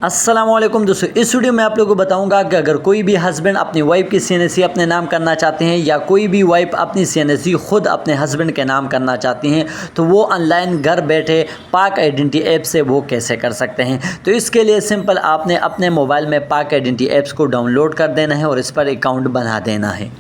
अस्सलामुअलैकुम दोस्तों, इस वीडियो में आप लोगों को बताऊंगा कि अगर कोई भी हस्बैंड अपनी वाइफ की सीएनसी अपने नाम करना चाहते हैं या कोई भी वाइफ अपनी सीएनसी खुद अपने हस्बैंड के नाम करना चाहती हैं तो वो ऑनलाइन घर बैठे पाक आइडेंटिटी ऐप से वो कैसे कर सकते हैं। तो इसके लिए सिंपल आपने अपने मोबाइल में पाक आइडेंटिटी ऐप्स को डाउनलोड कर देना है और इस पर अकाउंट बना देना है।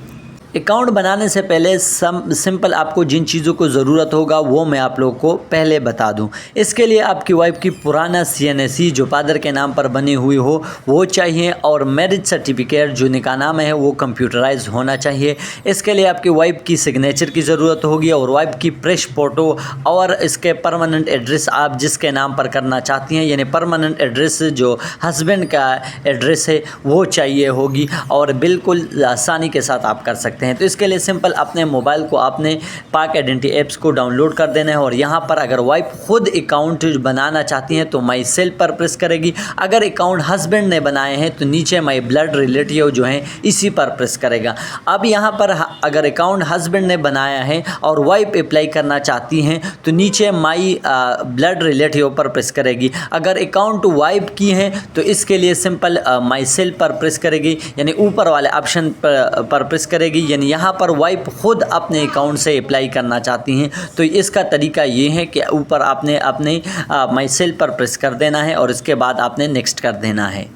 अकाउंट बनाने से पहले सिंपल आपको जिन चीज़ों को ज़रूरत होगा वो मैं आप लोगों को पहले बता दूं। इसके लिए आपकी वाइफ की पुराना सीएनसी जो फादर के नाम पर बनी हुई हो वो चाहिए और मैरिज सर्टिफिकेट जो निकाहनामा है वो कंप्यूटराइज होना चाहिए। इसके लिए आपकी वाइफ की सिग्नेचर की ज़रूरत होगी और वाइफ की फ्रेश फ़ोटो और इसके परमानेंट एड्रेस आप जिसके नाम पर करना चाहती हैं यानी परमानेंट एड्रेस जो हस्बैंड का एड्रेस है वो चाहिए होगी और बिल्कुल आसानी के साथ आप कर सकते हैं। तो इसके लिए सिंपल अपने मोबाइल को आपने पाक आइडेंटिटी ऐप्स को डाउनलोड कर देना है और यहाँ पर अगर वाइफ खुद अकाउंट बनाना चाहती हैं तो माई सेल्फ पर प्रेस करेगी। अगर अकाउंट हस्बैंड ने बनाए हैं तो नीचे माई ब्लड रिलेटिव जो हैं इसी पर प्रेस करेगा। अब यहाँ पर अगर अकाउंट हस्बैंड ने बनाया है और वाइफ अप्लाई करना चाहती हैं तो नीचे माई ब्लड रिलेटिव पर प्रेस करेगी। अगर अकाउंट वाइफ की हैं तो इसके लिए सिंपल माई सेल्फ पर प्रेस करेगी यानी ऊपर वाले ऑप्शन पर प्रेस करेगी। यानी यहाँ पर वाइफ खुद अपने अकाउंट से अप्लाई करना चाहती हैं तो इसका तरीका ये है कि ऊपर आपने अपने माई सेल्फ पर प्रेस कर देना है और इसके बाद आपने नेक्स्ट कर देना है।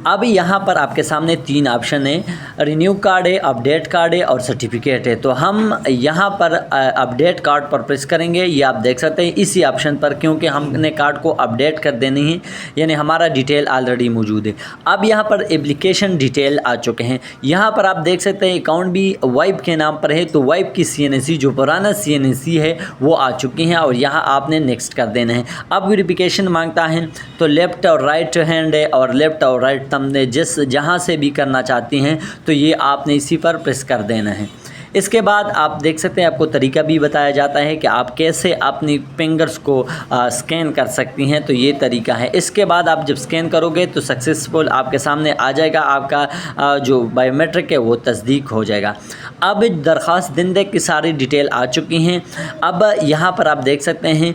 अब यहाँ पर आपके सामने तीन ऑप्शन है, रिन्यू कार्ड है, अपडेट कार्ड है और सर्टिफिकेट है। तो हम यहाँ पर अपडेट कार्ड पर प्रेस करेंगे। ये आप देख सकते हैं इसी ऑप्शन पर, क्योंकि हमने कार्ड को अपडेट कर देनी है यानी हमारा डिटेल ऑलरेडी मौजूद है। अब यहाँ पर एप्लीकेशन डिटेल आ चुके हैं। यहाँ पर आप देख सकते हैं अकाउंट भी वाइफ के नाम पर है तो वाइफ की सीएनसी जो पुराना सीएनसी है वो आ चुकी हैं और यहाँ आपने नेक्स्ट कर देना है। अब वेरिफिकेशन मांगता है तो लेफ़्ट और राइट हैंड है और लेफ़्ट और राइट हमने जहाँ से भी करना चाहती हैं तो ये आपने इसी पर प्रेस कर देना है। इसके बाद आप देख सकते हैं आपको तरीका भी बताया जाता है कि आप कैसे अपनी फिंगर्स को स्कैन कर सकती हैं। तो ये तरीका है। इसके बाद आप जब स्कैन करोगे तो सक्सेसफुल आपके सामने आ जाएगा, आपका जो बायोमेट्रिक है वो तस्दीक हो जाएगा। अब दरख्वास्त देने की सारी डिटेल आ चुकी हैं। अब यहाँ पर आप देख सकते हैं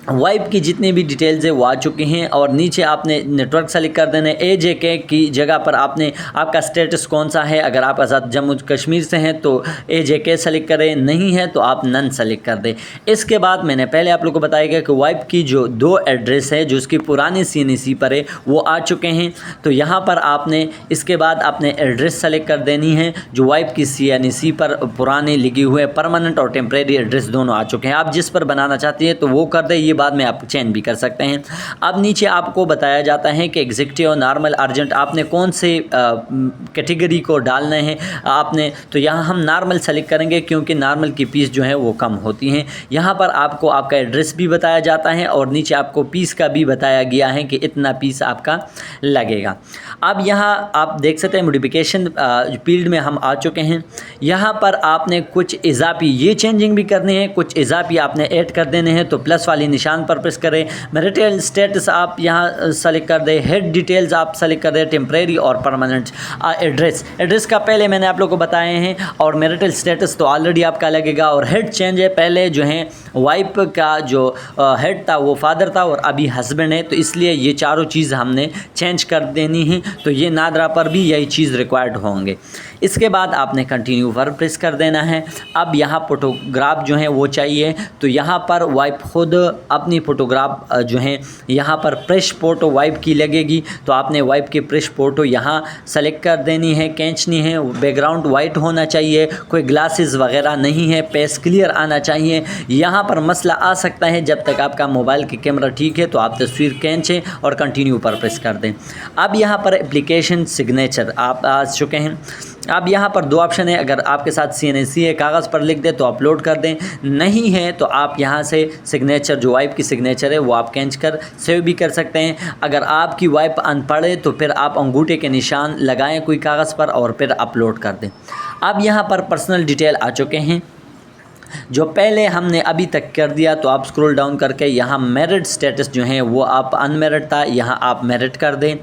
वाइफ की जितनी भी डिटेल्स है वो आ चुकी हैं और नीचे आपने नेटवर्क सेलेक्ट कर देना है। AJK की जगह पर आपने आपका स्टेटस कौन सा है, अगर आप आज़ाद जम्मू कश्मीर से हैं तो AJK सेलेक्ट करें, नहीं है तो आप नन सेलेक्ट कर दें। इसके बाद मैंने पहले आप लोगों को बताया गया कि वाइफ की जो दो एड्रेस है जो उसकी पुरानी CNC पर है वो आ चुके हैं। तो यहाँ पर आपने इसके बाद आपने एड्रेस सेलेक्ट कर देनी है जो वाइफ की CNC पर पुराने लिखे हुए परमानेंट और टेम्प्रेरी एड्रेस दोनों आ चुके हैं। आप जिस पर बनाना चाहती हैं तो वो कर दें, ये बाद में आप चेंज भी कर सकते हैं। अब नीचे आपको बताया जाता है कि एग्जीक्यूटिव, नॉर्मल, अर्जेंट आपने कौन से कैटेगरी को डालना है आपने। तो यहाँ हम नॉर्मल सेलेक्ट करेंगे क्योंकि नॉर्मल की पीस जो है वो कम होती हैं। यहाँ पर आपको आपका एड्रेस भी बताया जाता है और नीचे आपको पीस का भी बताया गया है कि इतना पीस आपका लगेगा। अब यहाँ आप देख सकते हैं मॉडिफिकेशन फील्ड में हम आ चुके हैं। यहाँ पर आपने कुछ इजाफी ये चेंजिंग भी करनी है, कुछ इजाफी आपने ऐड कर देने हैं। तो प्लस वाली निशान पर प्रेस करें। मैरिटल स्टेटस आप यहाँ सेलेक्ट कर दें। हेड डिटेल्स आप सेलेक्ट कर दें, टेम्प्रेरी और परमानेंट। एड्रेस का पहले मैंने आप लोग को बताए हैं और मैरिटल स्टेटस तो ऑलरेडी आपका लगेगा। और हेड चेंज है, पहले जो है वाइफ का जो हेड था वो फादर था और अभी हस्बैंड है, तो इसलिए ये चारों चीज़ हमने चेंज कर देनी है। तो ये नादरा पर भी यही चीज़ रिक्वायर्ड होंगे। इसके बाद आपने कंटिन्यू पर प्रेस कर देना है। अब यहाँ फोटोग्राफ जो है वो चाहिए तो यहाँ पर वाइफ खुद अपनी फ़ोटोग्राफ जो है यहाँ पर फ्रेश फ़ोटो वाइफ की लगेगी। तो आपने वाइफ की फ्रेश फ़ोटो यहाँ सेलेक्ट कर देनी है, खींचनी है। बैकग्राउंड वाइट होना चाहिए, कोई ग्लासेस वगैरह नहीं है, फेस क्लियर आना चाहिए। यहाँ पर मसला आ सकता है जब तक आपका मोबाइल की कैमरा ठीक है तो आप तस्वीर खींचें और कंटिन्यू पर प्रेस कर दें। अब यहाँ पर एप्लीकेशन सिग्नेचर आप आ चुके हैं। अब यहाँ पर दो ऑप्शन है, अगर आपके साथ CNC है कागज़ पर लिख दे तो अपलोड कर दें, नहीं है तो आप यहाँ से सिग्नेचर जो वाइफ की सिग्नेचर है वो आप खींच कर सेव भी कर सकते हैं। अगर आपकी वाइफ अनपढ़ है तो फिर आप अंगूठे के निशान लगाएं कोई कागज़ पर और फिर अपलोड कर दें। अब यहाँ पर पर्सनल डिटेल आ चुके हैं जो पहले हमने अभी तक कर दिया। तो आप स्क्रॉल डाउन करके यहाँ मैरिड स्टेटस जो है वो आप अनमैरिड था, यहाँ आप मैरिड कर दें।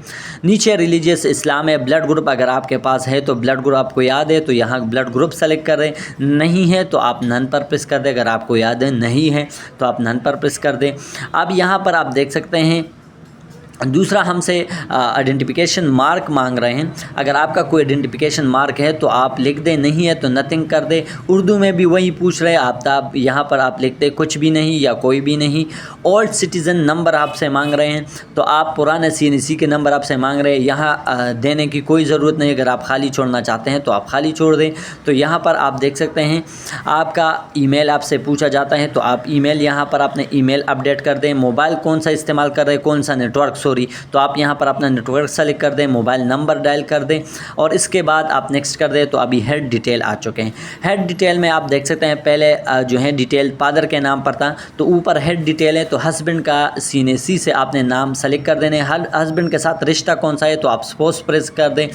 नीचे रिलीजियस इस्लाम है। ब्लड ग्रुप अगर आपके पास है तो ब्लड ग्रुप आपको याद है तो यहाँ ब्लड ग्रुप सेलेक्ट करें, नहीं है तो आप नन पर प्रेस कर दें। अगर आपको याद है नहीं है तो आप नन पर प्रेस कर दें। अब यहाँ पर आप देख सकते हैं दूसरा हमसे आइडेंटिफिकेशन मार्क मांग रहे हैं। अगर आपका कोई आइडेंटिफिकेशन मार्क है तो आप लिख दें, नहीं है तो नथिंग कर दे। उर्दू में भी वही पूछ रहे हैं आप यहाँ पर आप लिख दें कुछ भी नहीं या कोई भी नहीं। ओल्ड सिटीज़न नंबर आपसे मांग रहे हैं, तो आप पुराने CNC के नंबर आपसे मांग रहे हैं, यहाँ देने की कोई ज़रूरत नहीं। अगर आप खाली छोड़ना चाहते हैं तो आप खाली छोड़ दें। तो यहाँ पर आप देख सकते हैं आपका ईमेल आपसे पूछा जाता है, तो आप ईमेल यहाँ पर अपने ईमेल अपडेट कर दें। मोबाइल कौन सा इस्तेमाल कर रहे हैं, कौन सा नेटवर्क, तो आप यहाँ पर अपना नेटवर्क सेलेक्ट कर दें, मोबाइल नंबर डायल कर दें और इसके बाद आप नेक्स्ट कर दें। तो अभी हेड डिटेल आ चुके हैं। हेड डिटेल में आप देख सकते हैं पहले जो है डिटेल फादर के नाम पर था, तो ऊपर हेड डिटेल है, तो हस्बैंड का CNC से आपने नाम सेलेक्ट कर देने। हर हस्बैंड के साथ रिश्ता कौन सा है तो आप स्पोज प्रेस कर दें।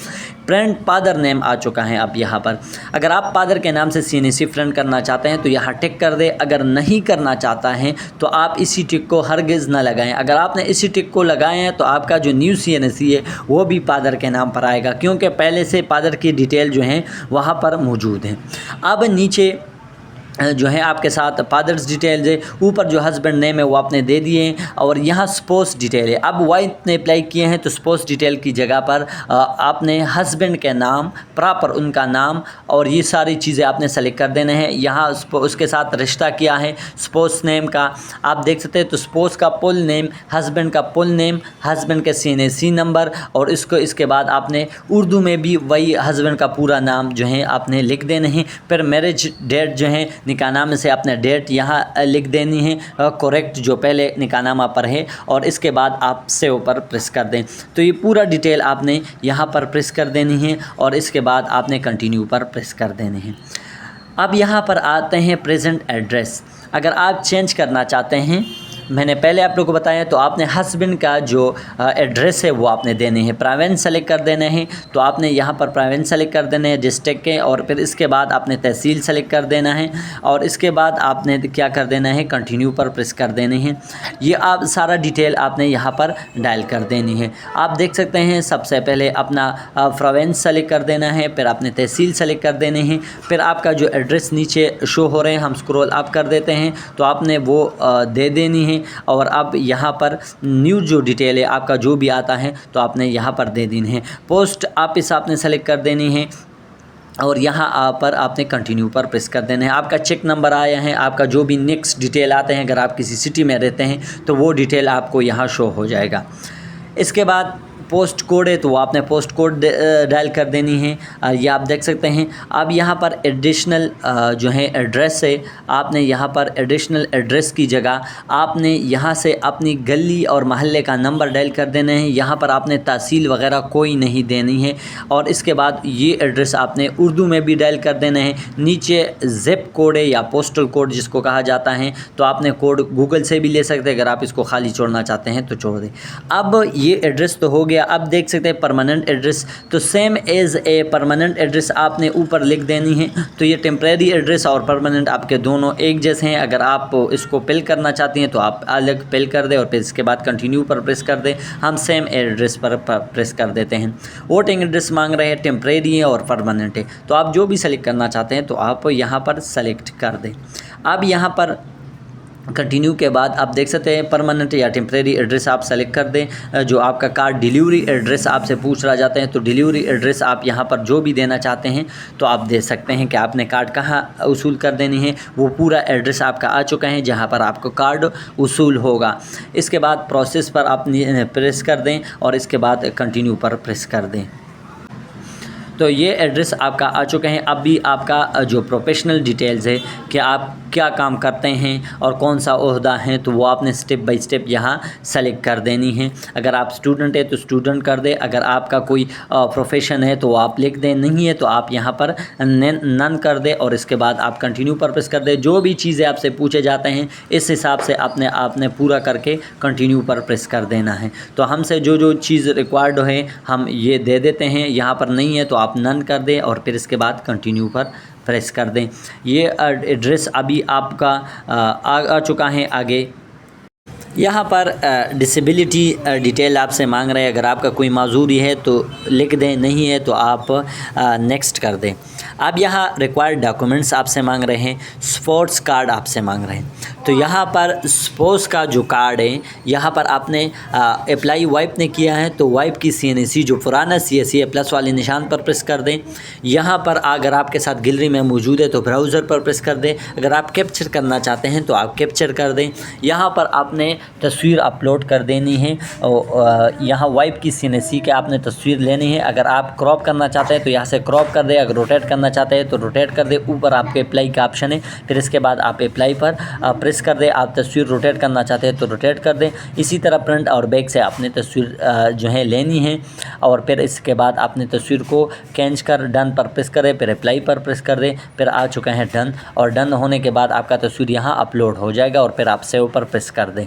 फ्रेंड फादर नेम आ चुका है। अब यहाँ पर अगर आप फादर के नाम से CNC फ्रेंड करना चाहते हैं तो यहाँ टिक कर दें। अगर नहीं करना चाहता है तो आप इसी टिक को हरगिज़ ना लगाएं। अगर आपने इसी टिक को लगाए हैं तो आपका जो न्यू CNC है वो भी फादर के नाम पर आएगा, क्योंकि पहले से फादर की डिटेल जो है वहाँ पर मौजूद है। अब नीचे जो है आपके साथ फादर्स डिटेल्स है, ऊपर जो हस्बैंड नेम है वो आपने दे दिए हैं और यहाँ स्पोस डिटेल है। अब वाइफ ने अप्लाई किए हैं तो स्पोस डिटेल की जगह पर आपने हस्बैंड के नाम, प्रॉपर उनका नाम और ये सारी चीज़ें आपने सेलेक्ट कर देने हैं। यहाँ उसके साथ रिश्ता किया है स्पोस नेम का आप देख सकते हैं, तो स्पोस का फुल नेम, हस्बैंड का फुल नेम, हस्बैंड के CNC नंबर और इसके बाद आपने उर्दू में भी वही हस्बैंड का पूरा नाम जो है आपने लिख देने हैं। फिर मैरिज डेट जो है निकाहनामे से आपने डेट यहाँ लिख देनी है करेक्ट जो पहले निकाहनामा पर है और इसके बाद आप सेव पर प्रेस कर दें। तो ये पूरा डिटेल आपने यहाँ पर प्रेस कर देनी है और इसके बाद आपने कंटिन्यू पर प्रेस कर देने हैं। अब यहाँ पर आते हैं प्रेजेंट एड्रेस। अगर आप चेंज करना चाहते हैं, मैंने पहले आप लोगों को बताया, तो आपने हस्बैंड का जो एड्रेस है वो आपने देने हैं। प्रोविंस सेलेक्ट कर देने हैं, तो आपने यहाँ पर प्रोविंस सेलेक्ट कर देने हैं डिस्ट्रिक्ट के और फिर इसके बाद आपने तहसील सेलेक्ट कर देना है और इसके बाद आपने क्या कर देना है, कंटिन्यू पर प्रेस कर देने हैं। ये आप सारा डिटेल आपने यहाँ पर डायल कर देनी है। आप देख सकते हैं सबसे पहले अपना प्रोविंस सेलेक्ट कर देना है, फिर आपने तहसील सेलेक्ट कर देने हैं, फिर आपका जो एड्रेस नीचे शो हो रहे हैं हम स्क्रॉल अप कर देते हैं तो आपने वो दे देनी है। और अब यहाँ पर न्यू जो डिटेल है आपका जो भी आता है तो आपने यहाँ पर दे देनी है। पोस्ट ऑफिस आपने सेलेक्ट कर देनी है और यहाँ पर आपने कंटिन्यू पर प्रेस कर देना है। आपका चेक नंबर आया है, आपका जो भी नेक्स्ट डिटेल आते हैं, अगर आप किसी सिटी में रहते हैं तो वो डिटेल आपको यहाँ शो हो जाएगा। इसके बाद पोस्ट कोड है तो वो आपने पोस्ट कोड डायल कर देनी है। ये आप देख सकते हैं। अब यहाँ पर एडिशनल जो है एड्रेस है, आपने यहाँ पर एडिशनल एड्रेस की जगह आपने यहाँ से अपनी गली और मोहल्ले का नंबर डायल कर देना है। यहाँ पर आपने तहसील वगैरह कोई नहीं देनी है और इसके बाद ये एड्रेस आपने उर्दू में भी डायल कर देना है। नीचे ज़िप कोड है या पोस्टल कोड जिसको कहा जाता है, तो आपने कोड गूगल से भी ले सकते हैं। अगर आप इसको खाली छोड़ना चाहते हैं तो छोड़ दें। अब ये एड्रेस तो हो गया। अब देख सकते हैं परमानेंट एड्रेस, तो same as a permanent address आपने ऊपर लिख देनी है। तो ये टेम्प्रेरी एड्रेस और परमानेंट आपके दोनों एक जैसे हैं। अगर आप इसको फिल करना चाहती हैं तो आप अलग फिल कर दें और फिर इसके बाद कंटिन्यू पर प्रेस कर दें। हम सेम एड्रेस पर प्रेस कर देते हैं। वोटिंग एड्रेस मांग रहे हैं, टेम्प्रेरी है और परमानेंट है, तो आप जो भी सेलेक्ट करना चाहते हैं तो आप यहाँ पर सेलेक्ट कर दें। अब यहाँ पर कंटिन्यू के बाद आप देख सकते हैं परमानेंट या टेम्प्रेरी एड्रेस आप सेलेक्ट कर दें। जो आपका कार्ड डिलीवरी एड्रेस आपसे पूछ रहा जाता है, तो डिलीवरी एड्रेस आप यहाँ पर जो भी देना चाहते हैं तो आप दे सकते हैं कि आपने कार्ड कहाँ वसूल कर देनी है। वो पूरा एड्रेस आपका आ चुका है जहाँ पर आपको कार्ड वसूल होगा। इसके बाद प्रोसेस पर आप प्रेस कर दें और इसके बाद कंटिन्यू पर प्रेस कर दें। तो ये एड्रेस आपका आ चुके हैं। अब भी आपका जो प्रोफेशनल डिटेल्स है कि आप क्या काम करते हैं और कौन सा ओहदा है, तो वो आपने स्टेप बाय स्टेप यहाँ सेलेक्ट कर देनी है। अगर आप स्टूडेंट है तो स्टूडेंट कर दें, अगर आपका कोई प्रोफेशन है तो आप लिख दें, नहीं है तो आप यहाँ पर नन कर दें और इसके बाद आप कंटिन्यू पर प्रेस कर दें। जो भी चीज़ें आपसे पूछे जाते हैं इस हिसाब से आपने पूरा करके कंटिन्यू पर प्रेस कर देना है। तो हमसे जो चीज़ रिक्वायर्ड है हम ये दे देते हैं, यहाँ पर नहीं है तो आप नन कर दें और फिर इसके बाद कंटिन्यू पर प्रेस कर दें। ये एड्रेस अभी आपका आ चुका है। आगे यहाँ पर डिसेबिलिटी डिटेल आपसे मांग रहे हैं। अगर आपका कोई माजूरी है तो लिख दें, नहीं है तो आप नेक्स्ट कर दें। अब यहाँ रिक्वायर्ड डॉक्यूमेंट्स आपसे मांग रहे हैं, स्पोर्ट्स कार्ड आपसे मांग रहे हैं। तो यहाँ पर स्पोर्ट्स का जो कार्ड है, यहाँ पर आपने अप्लाई वाइफ ने किया है तो वाइफ की CNC जो पुराना CSC है प्लस वाले निशान पर प्रेस कर दें। यहाँ पर अगर आपके साथ गैलरी में मौजूद है तो ब्राउज़र पर प्रेस कर दें। अगर आप कैप्चर करना चाहते हैं तो आप कैप्चर कर दें। यहाँ पर आपने तस्वीर अपलोड कर देनी है और यहाँ वाइफ की CNC के आपने तस्वीर लेनी है। अगर आप क्रॉप करना चाहते हैं तो यहाँ से क्रॉप कर दें, अगर रोटेट करना चाहते हैं तो रोटेट कर दें। ऊपर आपके अप्लाई का ऑप्शन है, फिर इसके बाद आप अप्लाई पर प्रेस कर दें। आप तस्वीर रोटेट करना चाहते हैं तो रोटेट कर दें। इसी तरह फ्रंट और बैक से आपने तस्वीर जो है लेनी है और फिर इसके बाद आपने तस्वीर को खींच कर डन पर प्रेस करें, फिर अप्लाई पर प्रेस कर दें। फिर आ चुका है डन, और डन होने के बाद आपका तस्वीर यहाँ अपलोड हो जाएगा और फिर आप सेव पर प्रेस कर दें।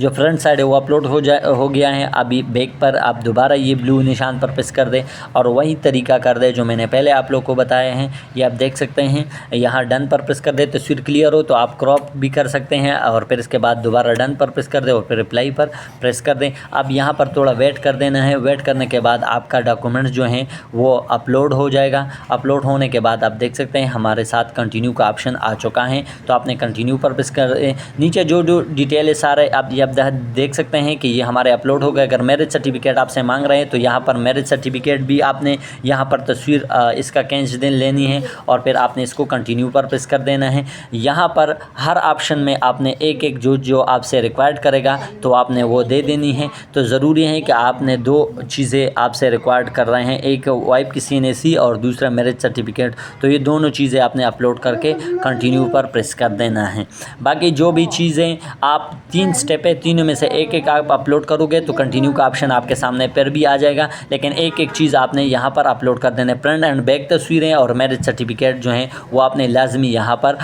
जो फ्रंट साइड है वो अपलोड हो गया है। अभी बैक पर आप दोबारा ये ब्लू निशान पर प्रेस कर दें और वही तरीका कर दें जो मैंने पहले आप लोग को बताया है। ये आप देख सकते हैं, यहाँ डन पर प्रेस कर दें। तस्वीर क्लियर हो तो आप क्रॉप भी कर सकते हैं और फिर इसके बाद दोबारा डन पर प्रेस कर दें और फिर अप्लाई पर प्रेस कर दें। अब यहाँ पर थोड़ा वेट कर देना है। वेट करने के बाद आपका डॉक्यूमेंट्स जो हैं वो अपलोड हो जाएगा। अपलोड होने के बाद आप देख सकते हैं हमारे साथ कंटिन्यू का ऑप्शन आ चुका है, तो आपने कंटिन्यू पर प्रेस कर नीचे जो डिटेल है सारे आप देख सकते हैं कि ये हमारे अपलोड हो गए। अगर मैरिज सर्टिफिकेट आपसे मांग रहे हैं तो यहाँ पर मैरिज सर्टिफिकेट भी आपने यहाँ पर तस्वीर इसका खींच लेनी है और फिर आपने इसको कंटिन्यू पर प्रेस कर देना है। यहाँ पर हर ऑप्शन में आपने एक एक जो आपसे रिक्वायर्ड करेगा तो आपने वो दे देनी है। तो ज़रूरी है कि आपने दो चीज़ें आपसे रिक्वायर्ड कर रहे हैं, एक वाइफ की CNC और दूसरा मैरिज सर्टिफिकेट। तो ये दोनों चीज़ें आपने अपलोड करके कंटिन्यू पर प्रेस कर देना है। बाकी जो भी चीज़ें आप 3 स्टेप है, तीनों में से एक एक आप अपलोड करोगे तो कंटिन्यू का ऑप्शन आपके सामने पर भी आ जाएगा, लेकिन एक एक चीज़ आपने यहाँ पर अपलोड कर देना है। फ्रंट एंड बैक तस्वीरें और मैरिज सर्टिफिकेट जो हैं वो आपने लाजमी यहाँ पर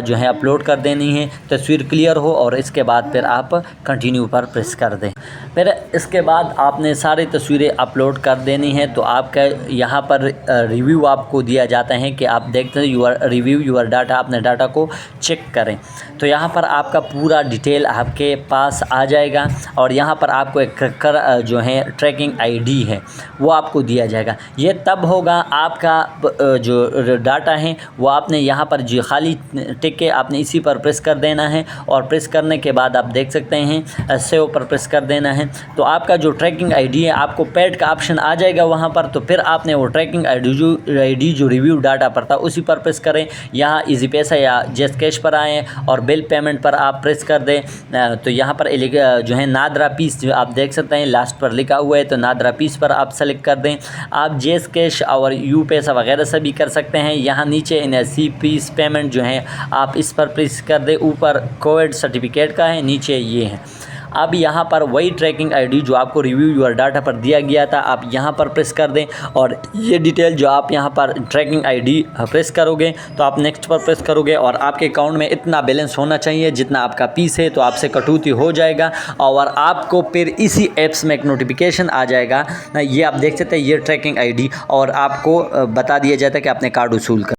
जो है अपलोड कर देनी है। तस्वीर क्लियर हो और इसके बाद फिर आप कंटिन्यू पर प्रेस कर दें। फिर इसके बाद आपने सारी तस्वीरें अपलोड कर देनी है। तो आपका यहाँ पर रिव्यू आपको दिया जाता है कि आप देखते हैं यूर रिव्यू यूर डाटा, अपने डाटा को चेक करें। तो यहाँ पर आपका पूरा डिटेल आपके पास आ जाएगा और यहाँ पर आपको एक जो है ट्रैकिंग ID है वो आपको दिया जाएगा। ये तब होगा आपका जो डाटा है वो आपने यहाँ पर जो खाली टिक के आपने इसी पर प्रेस कर देना है और प्रेस करने के बाद आप देख सकते हैं सेव पर प्रेस कर देना है। तो आपका जो ट्रैकिंग ID है आपको पैड का ऑप्शन आ जाएगा वहाँ पर। तो फिर आपने वो ट्रैकिंग ID जो रिव्यू डाटा पर था उसी पर प्रेस करें। यहाँ इजी पैसा या जस्ट कैश पर आएँ और बिल पेमेंट पर आप प्रेस कर दें। तो यहाँ पर जो है नादरा पीस जो आप देख सकते हैं लास्ट पर लिखा हुआ है, तो नादरा पीस पर आप सेलेक्ट कर दें। आप जेस कैश और यू पैसा वगैरह से भी कर सकते हैं। यहाँ नीचे NSE पीस पेमेंट जो है आप इस पर प्रेस कर दें। ऊपर कोविड सर्टिफिकेट का है, नीचे ये है। अब यहाँ पर वही ट्रैकिंग ID जो आपको रिव्यू यूर डाटा पर दिया गया था आप यहाँ पर प्रेस कर दें और ये डिटेल जो आप यहाँ पर ट्रैकिंग ID प्रेस करोगे तो आप नेक्स्ट पर प्रेस करोगे और आपके अकाउंट में इतना बैलेंस होना चाहिए जितना आपका पीस है, तो आपसे कटौती हो जाएगा और आपको फिर इसी ऐप्स में एक नोटिफिकेशन आ जाएगा। ये आप देख सकते हैं ये ट्रैकिंग ID और आपको बता दिया जाता है कि आपने कार्ड वसूल कर